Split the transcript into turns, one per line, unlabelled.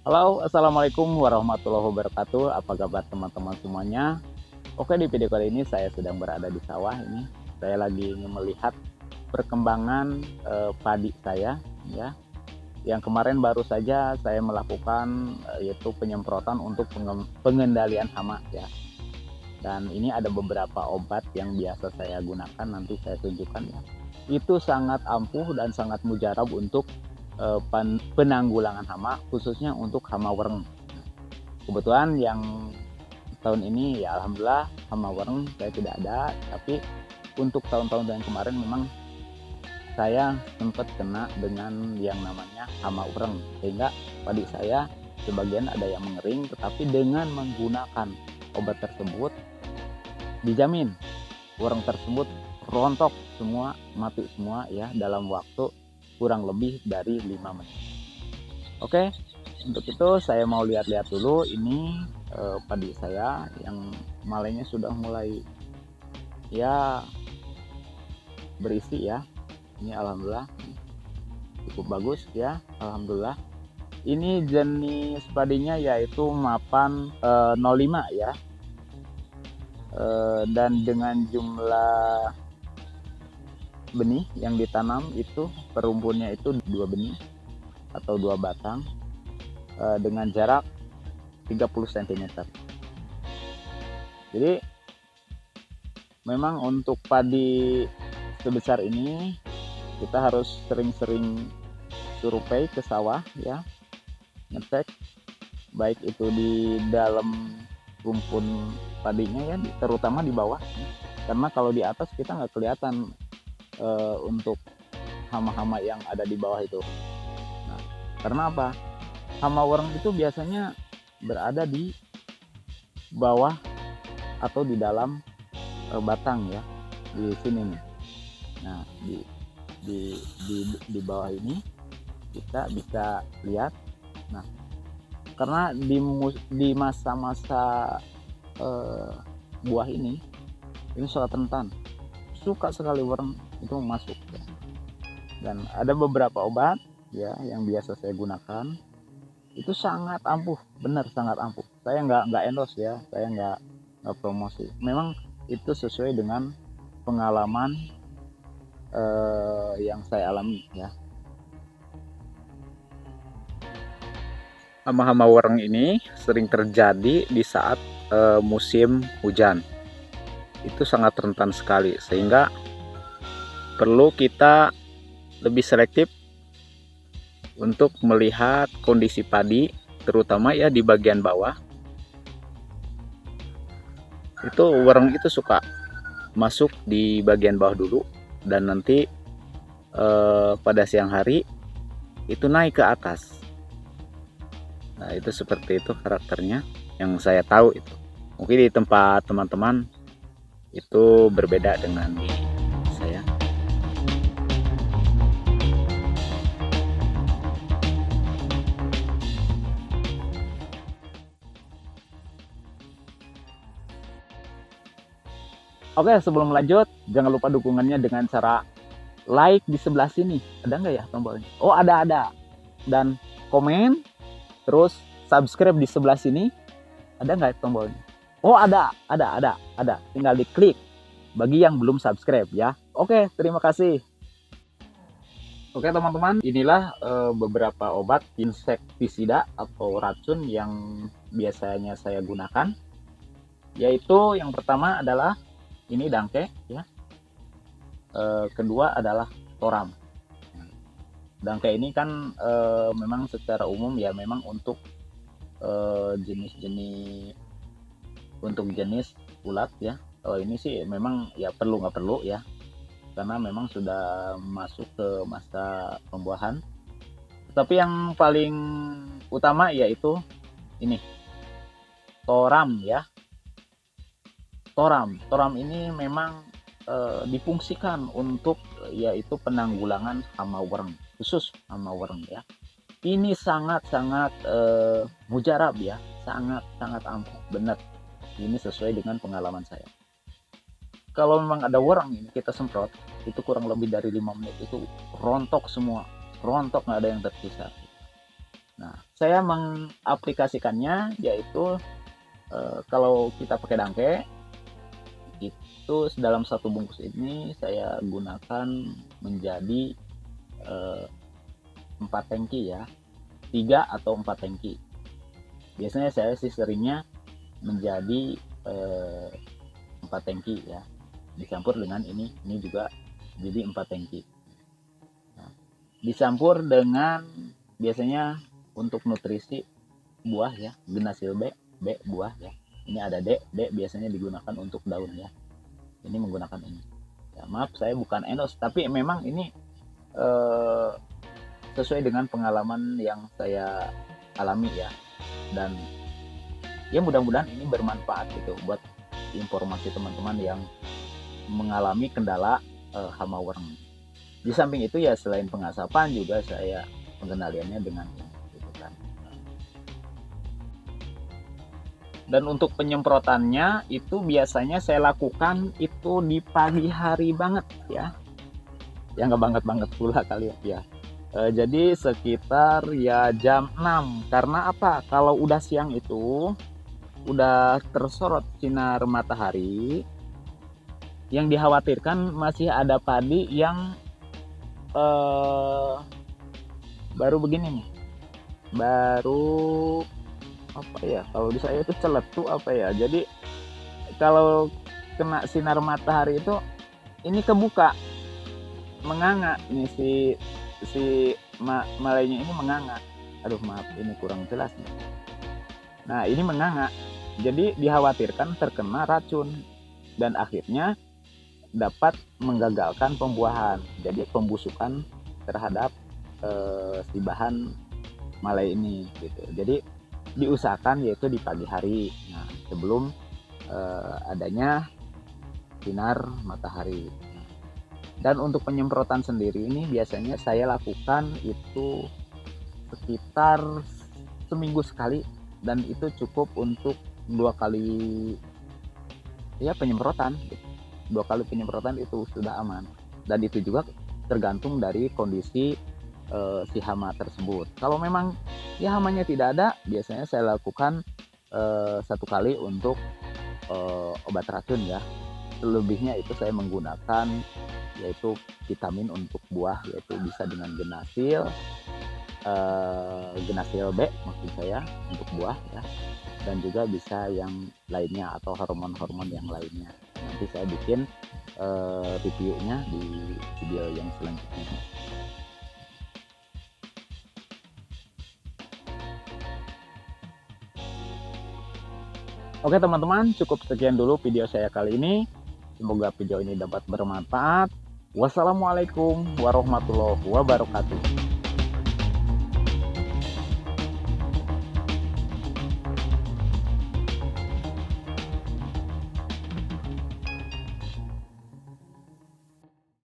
Halo, assalamualaikum warahmatullahi wabarakatuh. Apa kabar teman-teman semuanya? Oke, di video kali ini saya sedang berada di sawah ini. Saya lagi melihat perkembangan padi saya, ya. Yang kemarin baru saja saya melakukan yaitu penyemprotan untuk pengendalian hama, ya. Dan ini ada beberapa obat yang biasa saya gunakan, nanti saya tunjukkan ya. Itu sangat ampuh dan sangat mujarab untuk penanggulangan hama, khususnya untuk hama wereng. Kebetulan yang tahun ini ya alhamdulillah hama wereng saya tidak ada, tapi untuk tahun-tahun yang kemarin memang saya sempat kena dengan yang namanya hama wereng, sehingga padi saya sebagian ada yang mengering, tetapi dengan menggunakan obat tersebut dijamin wereng tersebut rontok semua, mati semua ya dalam waktu kurang lebih dari 5 menit. Oke, untuk itu saya mau lihat-lihat dulu ini padi saya yang malainya sudah mulai ya berisi ya. Ini alhamdulillah cukup bagus ya, alhamdulillah. Ini jenis padinya yaitu mapan 05 ya. Dan dengan jumlah benih yang ditanam itu perumbunnya itu 2 benih atau 2 batang dengan jarak 30 cm. Jadi memang untuk padi sebesar ini kita harus sering-sering survei ke sawah ya, ngecek baik itu di dalam rumpun padinya ya, terutama di bawah, karena kalau di atas kita nggak kelihatan untuk hama-hama yang ada di bawah itu. Nah, karena apa? Hama wereng itu biasanya berada di bawah atau di dalam batang ya, di sini nih. Nah, di bawah ini kita bisa lihat. Nah, karena di masa-masa buah ini sangat rentan, suka sekali wereng itu masuk ya. Dan ada beberapa obat ya yang biasa saya gunakan, itu sangat ampuh, benar sangat ampuh. Saya nggak endorse ya, saya nggak promosi, memang itu sesuai dengan pengalaman yang saya alami ya. Hama-hama wereng ini sering terjadi di saat musim hujan. Itu sangat rentan sekali, sehingga perlu kita lebih selektif untuk melihat kondisi padi, terutama ya di bagian bawah. Itu wereng itu suka masuk di bagian bawah dulu, dan nanti pada siang hari itu naik ke atas. Nah, itu seperti itu karakternya yang saya tahu itu. Mungkin di tempat teman-teman itu berbeda dengan di saya. Oke, sebelum lanjut, jangan lupa dukungannya dengan cara like di sebelah sini. Ada nggak ya tombolnya? Oh, ada. Dan komen, terus subscribe di sebelah sini. Ada nggak tombolnya? Oh, ada. Tinggal diklik bagi yang belum subscribe ya. Oke, terima kasih. Oke teman-teman, inilah beberapa obat insektisida atau racun yang biasanya saya gunakan. Yaitu yang pertama adalah ini dangke ya. Kedua adalah toram. Dangke ini kan memang secara umum ya memang untuk jenis-jenis untuk jenis ulat ya. Kalau ini sih memang ya perlu nggak perlu ya, karena memang sudah masuk ke masa pembuahan. Tapi yang paling utama yaitu ini toram ya. Toram ini memang difungsikan untuk yaitu penanggulangan hama wereng, khusus hama wereng ya. Ini sangat-sangat mujarab ya, sangat ampuh, benar. Ini sesuai dengan pengalaman saya. Kalau memang ada wereng ini kita semprot, itu kurang lebih dari 5 menit itu rontok semua, rontok, nggak ada yang tersisa. Nah, saya mengaplikasikannya yaitu kalau kita pakai dangke itu dalam satu bungkus ini saya gunakan menjadi 4 tangki ya, 3 atau 4 tangki. Biasanya saya sih seringnya menjadi 4 tangki ya, dicampur dengan ini juga jadi 4 tangki. Nah, dicampur dengan biasanya untuk nutrisi buah ya, genasil B buah ya. Ini ada D biasanya digunakan untuk daun ya. Ini menggunakan ini. Ya, maaf saya bukan endorse, tapi memang ini eh, sesuai dengan pengalaman yang saya alami ya. Dan ya mudah-mudahan ini bermanfaat gitu buat informasi teman-teman yang mengalami kendala hama warna. Di samping itu ya selain pengasapan juga saya pengendaliannya dengan gitu kan. Dan untuk penyemprotannya itu biasanya saya lakukan itu di pagi hari banget ya. Ya nggak banget-banget pula kali ya. Jadi sekitar ya jam 6. Karena apa? Kalau udah siang itu udah tersorot sinar matahari, yang dikhawatirkan masih ada padi yang eh, baru begini nih, baru apa ya, kalau di saya itu celetuk apa ya, jadi kalau kena sinar matahari itu ini kebuka menganga nih si malainya ini menganga. Aduh maaf ini kurang jelas nih. Nah ini menganga, jadi dikhawatirkan terkena racun dan akhirnya dapat menggagalkan pembuahan, jadi pembusukan terhadap si bahan malai ini gitu. Jadi diusahakan yaitu di pagi hari, nah sebelum adanya sinar matahari. Dan untuk penyemprotan sendiri ini biasanya saya lakukan itu sekitar seminggu sekali, dan itu cukup untuk 2 kali ya penyemprotan. 2 kali penyemprotan itu sudah aman, dan itu juga tergantung dari kondisi si hama tersebut. Kalau memang ya hamanya tidak ada, biasanya saya lakukan 1 kali untuk obat racun ya. Selebihnya itu saya menggunakan yaitu vitamin untuk buah, yaitu bisa dengan genasil B maksud saya untuk buah ya, dan juga bisa yang lainnya atau hormon-hormon yang lainnya. Nanti saya bikin reviewnya di video yang selanjutnya. Oke teman-teman, cukup sekian dulu video saya kali ini. Semoga video ini dapat bermanfaat. Wassalamualaikum warahmatullahi wabarakatuh.